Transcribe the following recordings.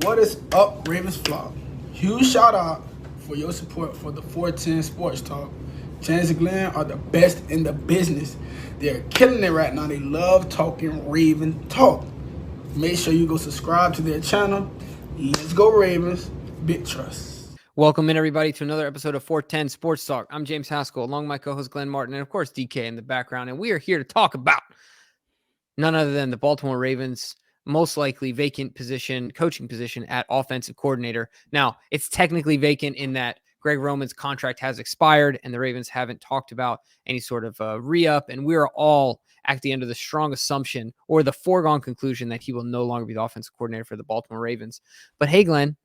What is up, Ravens Flock? Huge shout out for your support for the 410 Sports Talk. James and Glenn are the best in the business. They're killing it right now. They love talking Raven talk. Make sure you go subscribe to their channel. Let's go Ravens. Big trust. Welcome in, everybody, to another episode of 410 Sports Talk. I'm James Haskell, along with my co-host Glenn Martin, and of course DK in the background. And we are here to talk about none other than the Baltimore Ravens' most likely vacant position, coaching position at offensive coordinator. Now, it's technically vacant in that Greg Roman's contract has expired, and the Ravens haven't talked about any sort of re-up. And we are all at the end of the strong assumption or the foregone conclusion that he will no longer be the offensive coordinator for the Baltimore Ravens. But hey, Glenn,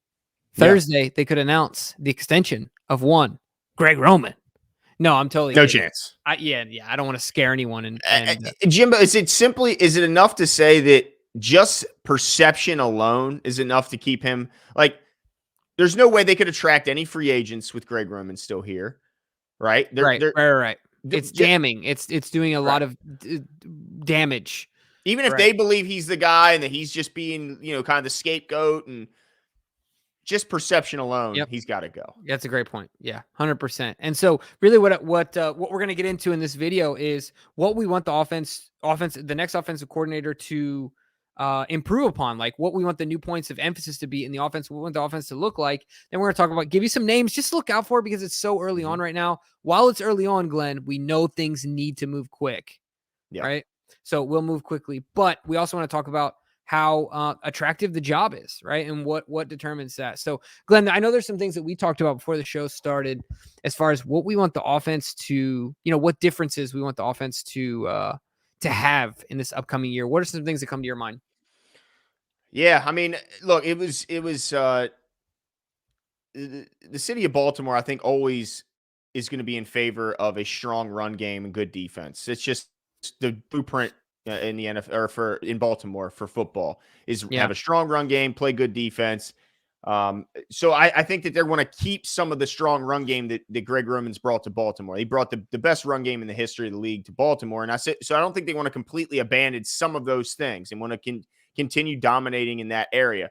Thursday, they could announce the extension of one Greg Roman. No, I'm totally no kidding. chance. I don't want to scare anyone. Jimbo, is it enough to say that just perception alone is enough to keep him? Like, there's no way they could attract any free agents with Greg Roman still here, right? Right. It's jamming. It's doing a lot of damage. Even if they believe he's the guy and that he's just being, kind of the scapegoat and just perception alone, he's got to go. That's a great point. Yeah, 100%. And so really what we're going to get into in this video is what we want the next offensive coordinator to improve upon, like what we want the new points of emphasis to be in the offense, what we want the offense to look like. Then we're going to talk about, give you some names, just look out for it because it's so early on right now. While it's early on, Glenn, we know things need to move quick, right? So we'll move quickly, but we also want to talk about how attractive the job is, right? And what determines that. So, Glenn, I know there's some things that we talked about before the show started as far as what we want the offense to, what differences we want the offense to have in this upcoming year. What are some things that come to your mind? Yeah, I mean, look, it was the city of Baltimore, I think, always is going to be in favor of a strong run game and good defense. It's just the blueprint in the NFL or in Baltimore for football is have a strong run game, play good defense. So I think that they want to keep some of the strong run game that Greg Roman's brought to Baltimore. He brought the best run game in the history of the league to Baltimore. And so I don't think they want to completely abandon some of those things and want to continue dominating in that area.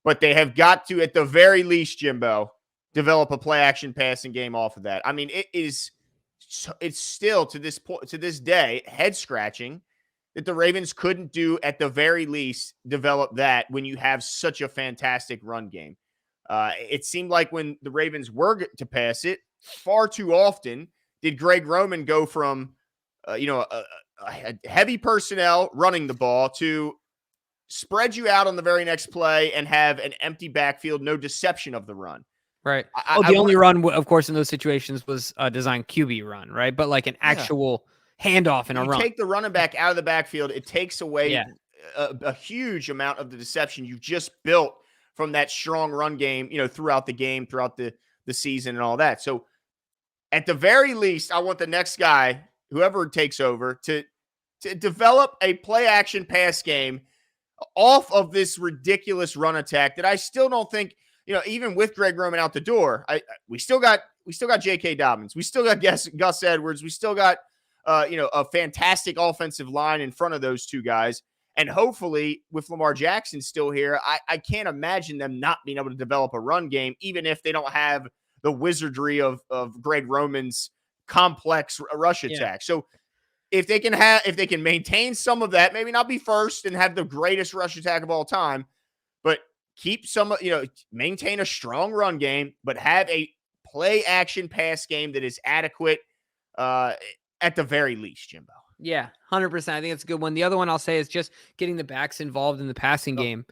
But they have got to, at the very least, Jimbo, develop a play action passing game off of that. I mean, it's still to this day head scratching that the Ravens couldn't do, at the very least, develop that when you have such a fantastic run game. It seemed like when the Ravens were to pass it, far too often did Greg Roman go from, a heavy personnel running the ball to spread you out on the very next play and have an empty backfield, no deception of the run. Right. The only run, of course, in those situations was a design QB run, right? But like an actual handoff in a run. You take the running back out of the backfield, it takes away a huge amount of the deception you've just built from that strong run game, throughout the game, throughout the season and all that. So at the very least, I want the next guy, whoever takes over, to develop a play action pass game off of this ridiculous run attack that I still don't think, even with Greg Roman out the door, we still got J.K. Dobbins. We still got Gus Edwards. We still got, a fantastic offensive line in front of those two guys. And hopefully with Lamar Jackson still here, I can't imagine them not being able to develop a run game, even if they don't have the wizardry of Greg Roman's complex rush attack. So if they can maintain some of that, maybe not be first and have the greatest rush attack of all time, but keep maintain a strong run game, but have a play action pass game that is adequate, at the very least, Jimbo. Yeah, 100%. I think it's a good one. The other one I'll say is just getting the backs involved in the passing game.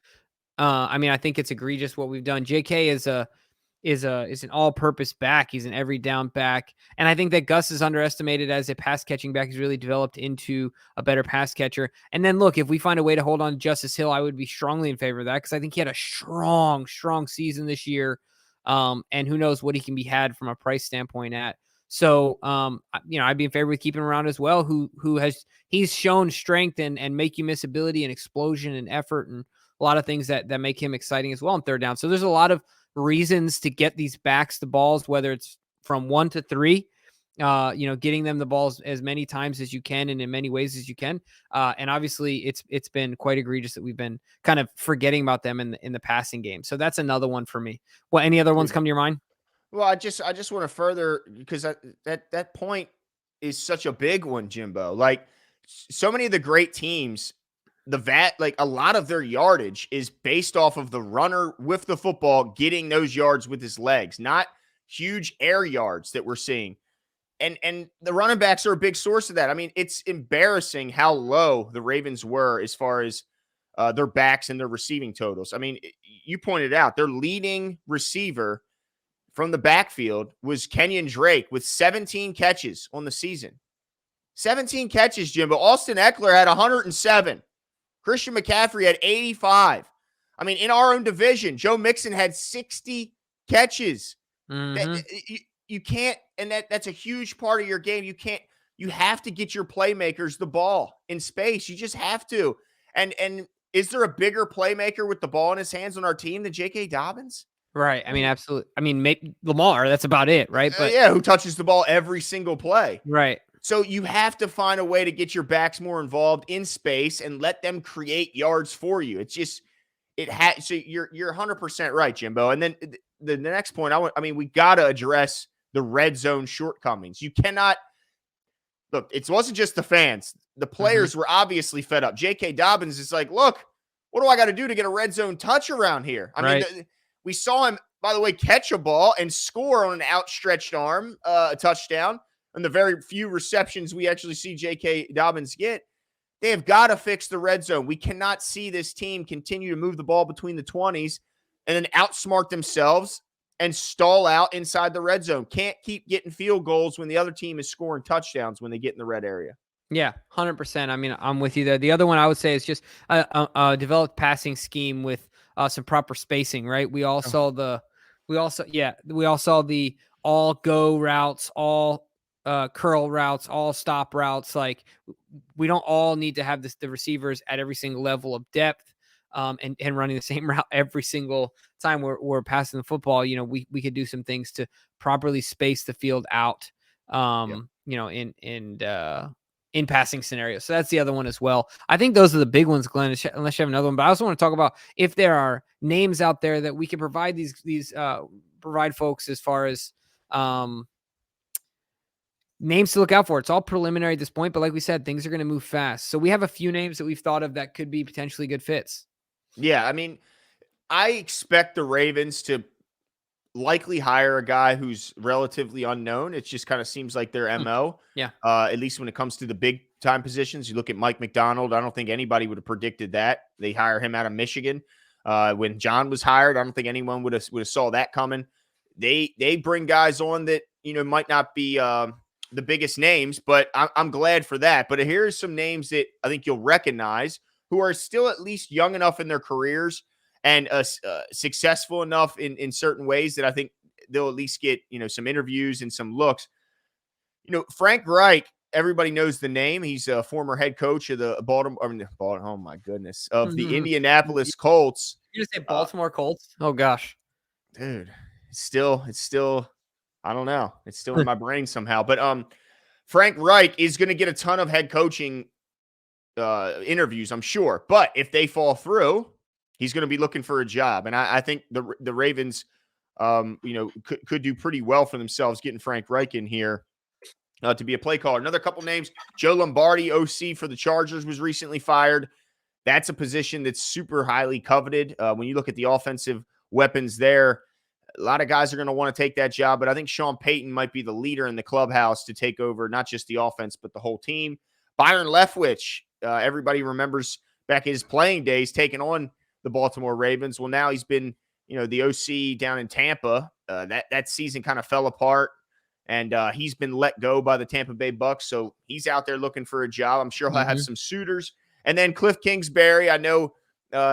I mean, I think it's egregious what we've done. JK is an all-purpose back. He's an every down back. And I think that Gus is underestimated as a pass catching back. He's really developed into a better pass catcher. And then look, if we find a way to hold on to Justice Hill, I would be strongly in favor of that because I think he had a strong season this year. And who knows what he can be had from a price standpoint at. So, I'd be in favor with keeping him around as well, he's shown strength and make you miss ability and explosion and effort and a lot of things that make him exciting as well on third down. So there's a lot of reasons to get these backs the balls, whether it's from 1 to 3. getting them the balls as many times as you can and in many ways as you can. And obviously it's been quite egregious that we've been kind of forgetting about them in the passing game. So that's another one for me. Well, any other ones come to your mind? Well, I just want to further, because that point is such a big one, Jimbo. Like, so many of the great teams, like a lot of their yardage is based off of the runner with the football getting those yards with his legs, not huge air yards that we're seeing. And the running backs are a big source of that. I mean, it's embarrassing how low the Ravens were as far as their backs and their receiving totals. I mean, you pointed out their leading receiver from the backfield was Kenyon Drake with 17 catches on the season. 17 catches, Jimbo. Austin Eckler had 107. Christian McCaffrey had 85. I mean, in our own division, Joe Mixon had 60 catches. Mm-hmm. You can't, and that's a huge part of your game. You have to get your playmakers the ball in space. You just have to. And is there a bigger playmaker with the ball in his hands on our team than J.K. Dobbins? Right. I mean, absolutely. I mean, maybe Lamar, that's about it, right? But yeah, who touches the ball every single play. Right. So you have to find a way to get your backs more involved in space and let them create yards for you. It's just, so you're 100% right, Jimbo. And then the next point, we got to address the red zone shortcomings. You cannot look. It wasn't just the fans. The players were obviously fed up. J.K. Dobbins is like, look, what do I got to do to get a red zone touch around here? I mean, we saw him, by the way, catch a ball and score on an outstretched arm, a touchdown, and the very few receptions we actually see J.K. Dobbins get. They have got to fix the red zone. We cannot see this team continue to move the ball between the 20s and then outsmart themselves and stall out inside the red zone. Can't keep getting field goals when the other team is scoring touchdowns when they get in the red area. Yeah, 100%. I mean, I'm with you there. The other one I would say is just a developed passing scheme with some proper spacing, right? We all saw the all go routes, all curl routes, all stop routes. Like, we don't all need to have the receivers at every single level of depth and running the same route every single time we're passing the football. You know, we could do some things to properly space the field out, in passing scenarios. So that's the other one as well. I think those are the big ones, Glenn, unless you have another one. But I also want to talk about if there are names out there that we can provide provide folks as far as names to look out for. It's all preliminary at this point, but like we said, things are going to move fast. So we have a few names that we've thought of that could be potentially good fits. Yeah, I mean, I expect the Ravens to likely hire a guy who's relatively unknown. It just kind of seems like their MO. Yeah. At least when it comes to the big time positions. You look at Mike McDonald. I don't think anybody would have predicted that. They hire him out of Michigan. When John was hired, I don't think anyone would have saw that coming. They bring guys on that, might not be the biggest names, but I'm glad for that. But here's some names that I think you'll recognize who are still at least young enough in their careers and successful enough in certain ways that I think they'll at least get, some interviews and some looks. Frank Reich, everybody knows the name. He's a former head coach of the oh my goodness, of the Indianapolis Colts. You're going to say Baltimore Colts? Oh gosh. Dude, it's still, I don't know. It's still in my brain somehow. But Frank Reich is going to get a ton of head coaching interviews, I'm sure. But if they fall through, he's going to be looking for a job. And I think the Ravens, could do pretty well for themselves getting Frank Reich in here to be a play caller. Another couple names, Joe Lombardi, OC for the Chargers, was recently fired. That's a position that's super highly coveted. When you look at the offensive weapons there, a lot of guys are going to want to take that job, but I think Sean Payton might be the leader in the clubhouse to take over not just the offense, but the whole team. Byron Leftwich, everybody remembers back his playing days taking on the Baltimore Ravens. Well, now he's been, the OC down in Tampa. That season kind of fell apart, and he's been let go by the Tampa Bay Bucks, so he's out there looking for a job. I'm sure he'll have some suitors. And then Cliff Kingsbury, I know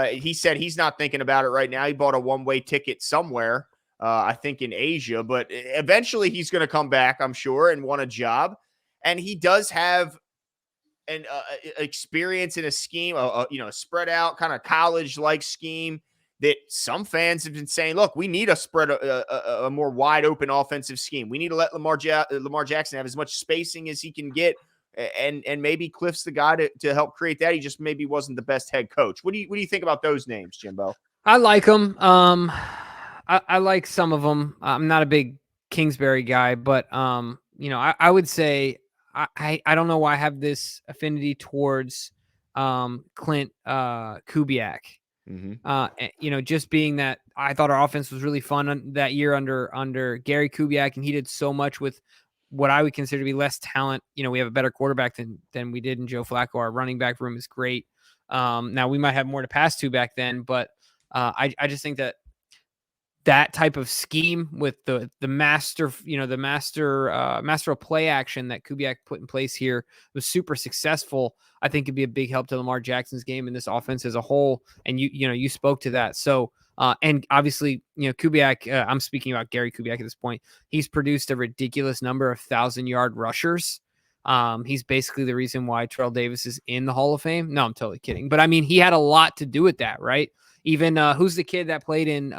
he said he's not thinking about it right now. He bought a one-way ticket somewhere. I think in Asia, but eventually he's going to come back, I'm sure, and want a job. And he does have an experience in a scheme, a spread out kind of college-like scheme that some fans have been saying, look, we need a more wide open offensive scheme. We need to let Lamar Jackson have as much spacing as he can get. And maybe Cliff's the guy to help create that. He just maybe wasn't the best head coach. What do you think about those names, Jimbo? I like them. I like some of them. I'm not a big Kingsbury guy, but I would say I don't know why I have this affinity towards Clint Kubiak. Just being that I thought our offense was really fun that year under Gary Kubiak, and he did so much with what I would consider to be less talent. We have a better quarterback than we did in Joe Flacco. Our running back room is great. Now we might have more to pass to back then, but I just think that type of scheme with the master of play action that Kubiak put in place here was super successful. I think it'd be a big help to Lamar Jackson's game and this offense as a whole. And you spoke to that. So, and obviously, Kubiak, I'm speaking about Gary Kubiak at this point. He's produced a ridiculous number of 1,000-yard rushers. He's basically the reason why Terrell Davis is in the Hall of Fame. No, I'm totally kidding. But I mean, he had a lot to do with that, right? Even who's the kid that played in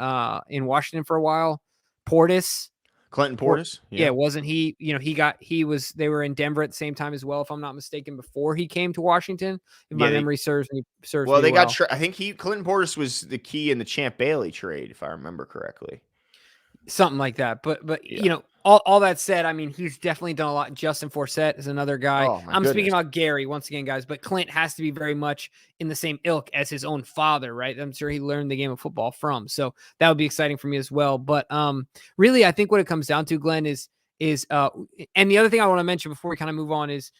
Washington for a while? Portis. Clinton Portis. Yeah, wasn't he? They were in Denver at the same time as well, if I'm not mistaken, before he came to Washington. If my memory serves me well. I think Clinton Portis was the key in the Champ Bailey trade, if I remember correctly. Something like that. But all that said, I mean, he's definitely done a lot. Justin Forsett is another guy. I'm speaking about Gary once again, guys, but Clint has to be very much in the same ilk as his own father, right? I'm sure he learned the game of football from. So that would be exciting for me as well. But really, I think what it comes down to, Glenn, is and the other thing I want to mention before we kind of move on is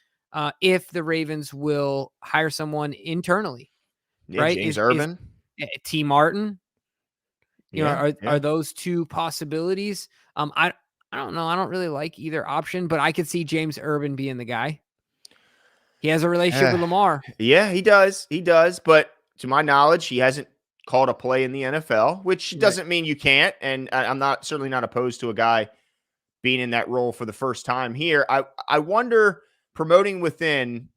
if the Ravens will hire someone internally, right? James Urban, T. Martin. Are those two possibilities? I don't know. I don't really like either option, but I could see James Urban being the guy. He has a relationship with Lamar. Yeah, he does. He does. But to my knowledge, he hasn't called a play in the NFL, which doesn't mean you can't. And I'm certainly not opposed to a guy being in that role for the first time here. I wonder, promoting within,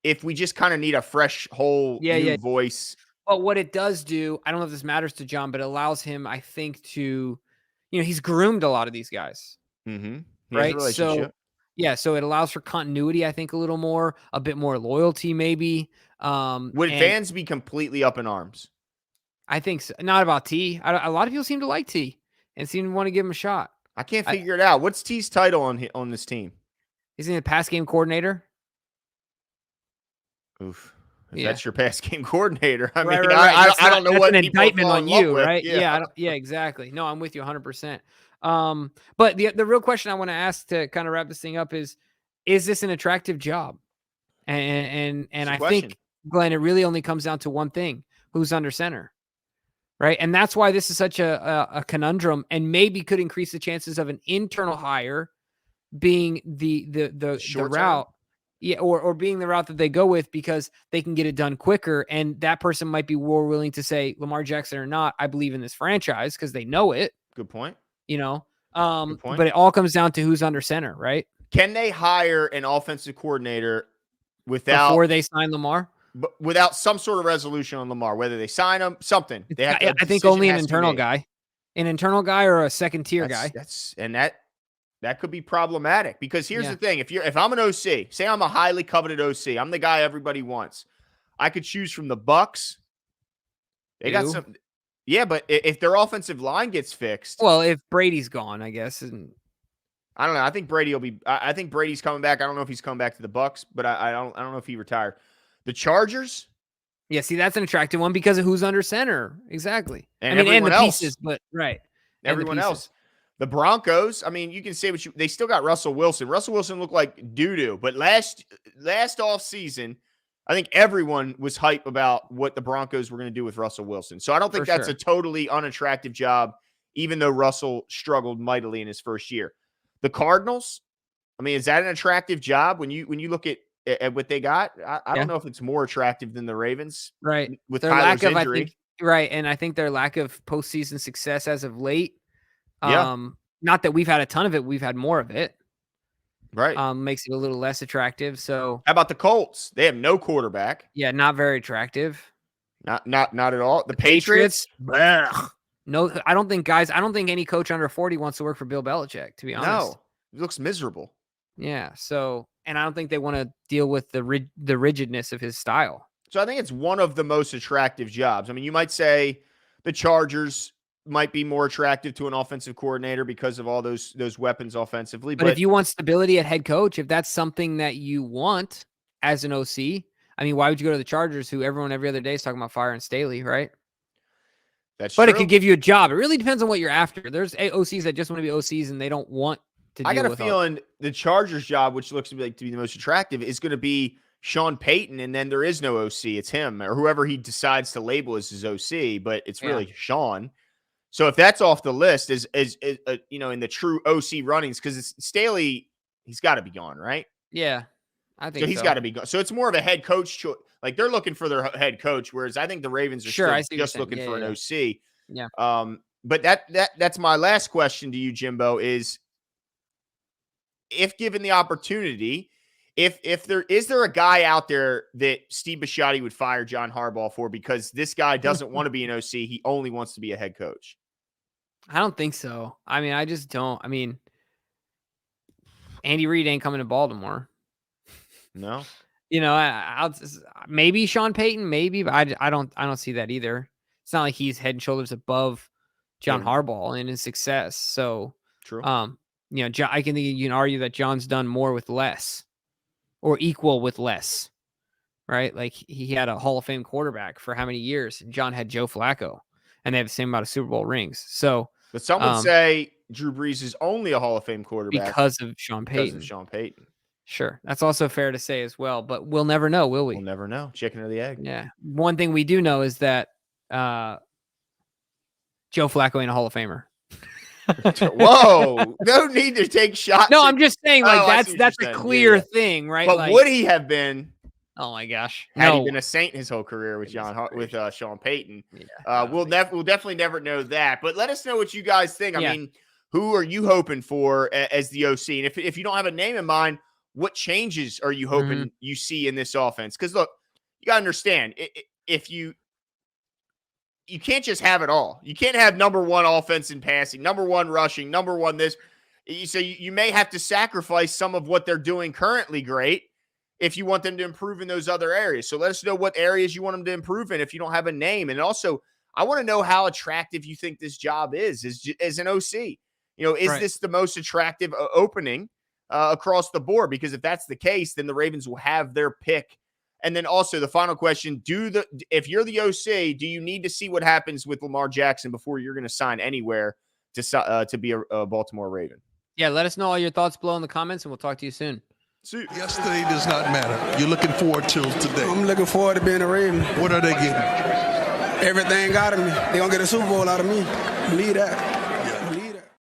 if we just kind of need a fresh, whole new voice. But what it does do, I don't know if this matters to John, but it allows him, I think, to, he's groomed a lot of these guys. Mm-hmm. Right. So it allows for continuity, I think, a bit more loyalty, maybe. Would fans be completely up in arms? I think so. Not about T. A lot of people seem to like T and seem to want to give him a shot. I can't figure it out. What's T's title on this team? He's in the pass game coordinator. Oof. That's your pass game coordinator. I mean, right. I don't know what an indictment on you, right? Yeah. Yeah, exactly. No, I'm with you 100%. But the real question I want to ask to kind of wrap this thing up is this an attractive job? And I think, Glenn, it really only comes down to one thing: who's under center, right? And that's why this is such a conundrum, and maybe could increase the chances of an internal hire being the route. Yeah, or being the route that they go with, because they can get it done quicker, and that person might be more willing to say, Lamar Jackson or not, I believe in this franchise, because they know it. Good point. Good point. But it all comes down to who's under center, right? Can they hire an offensive coordinator before they sign Lamar? Without some sort of resolution on Lamar, whether they sign him, something. I think only an internal guy or a second tier guy. That could be problematic, because here's the thing. If I'm an OC, say I'm a highly coveted OC, I'm the guy everybody wants. I could choose from the Bucks. They got some. Yeah, but if their offensive line gets fixed. Well, if Brady's gone, I guess. And I don't know. I think Brady will be. I think Brady's coming back. I don't know if he's coming back to the Bucks, but I don't know if he retired. The Chargers. Yeah, see, that's an attractive one because of who's under center. Exactly. And the else. Pieces, but right. Everyone else. The Broncos, I mean, you can say they still got Russell Wilson. Russell Wilson looked like doo-doo, but last offseason, I think everyone was hype about what the Broncos were going to do with Russell Wilson. So I don't think that's a totally unattractive job, even though Russell struggled mightily in his first year. The Cardinals, I mean, is that an attractive job when you look at what they got? I don't know if it's more attractive than the Ravens, right? With Kyler's injury, I think, right? And I think their lack of postseason success as of late. Not that we've had a ton of it, we've had more of it. Right. Makes it a little less attractive. So how about the Colts? They have no quarterback. Yeah, not very attractive. Not at all. The Patriots? No, I don't think any coach under 40 wants to work for Bill Belichick, to be honest. No, it looks miserable. Yeah. So, and I don't think they want to deal with the rigidness of his style. So I think it's one of the most attractive jobs. I mean, you might say the Chargers might be more attractive to an offensive coordinator because of all those weapons offensively. But if you want stability at head coach, if that's something that you want as an OC, I mean, why would you go to the Chargers, who everyone every other day is talking about firing Staley, right? That's but true. It could give you a job. It really depends on what you're after. There's OCs that just want to be OCs and they don't want to. I got a feeling the Chargers job, which looks to be the most attractive, is going to be Sean Payton, and then there is no OC. It's him or whoever he decides to label as his OC, but it's really Sean. So if that's off the list, is in the true OC runnings, because it's Staley, he's got to be gone, right? Yeah, I think so. He's got to be gone. So it's more of a head coach choice. Like they're looking for their head coach, whereas I think the Ravens are just looking for an OC. Yeah. But that's my last question to you, Jimbo, is if given the opportunity, if there is a guy out there that Steve Bisciotti would fire John Harbaugh for because this guy doesn't want to be an OC, he only wants to be a head coach? I don't think so. I mean, I just don't. I mean, Andy Reid ain't coming to Baltimore. No. I'll maybe Sean Payton, maybe, but I don't see that either. It's not like he's head and shoulders above John Harbaugh in his success. So, true. I can think you can argue that John's done more with less, or equal with less, right? Like he had a Hall of Fame quarterback for how many years, and John had Joe Flacco, and they have the same amount of Super Bowl rings. So, but some would say Drew Brees is only a Hall of Fame quarterback because of Sean Payton. Sure. That's also fair to say as well, but we'll never know, will we? We'll never know. Chicken or the egg. Yeah. One thing we do know is that Joe Flacco ain't a Hall of Famer. Whoa. No need to take shots. No, I'm just saying, that's a clear thing, right? But would he have been? Oh my gosh. Had he been a Saint his whole career with Sean Payton? Yeah, we'll definitely never know that. But let us know what you guys think. I mean, who are you hoping for as the OC? And if you don't have a name in mind, what changes are you hoping you see in this offense? Because look, you got to understand, if you can't just have it all. You can't have number one offense in passing, number one rushing, number one this. So you may have to sacrifice some of what they're doing currently great if you want them to improve in those other areas. So let us know what areas you want them to improve in if you don't have a name. And also, I want to know how attractive you think this job is as an OC. Is this the most attractive opening across the board? Because if that's the case, then the Ravens will have their pick. And then also the final question, if you're the OC, do you need to see what happens with Lamar Jackson before you're going to sign anywhere to be a Baltimore Raven? Yeah, let us know all your thoughts below in the comments, and we'll talk to you soon. See, yesterday does not matter. You're looking forward to today. I'm looking forward to being a Raven. What are they getting? Everything out of me. They're going to get a Super Bowl out of me. Believe that.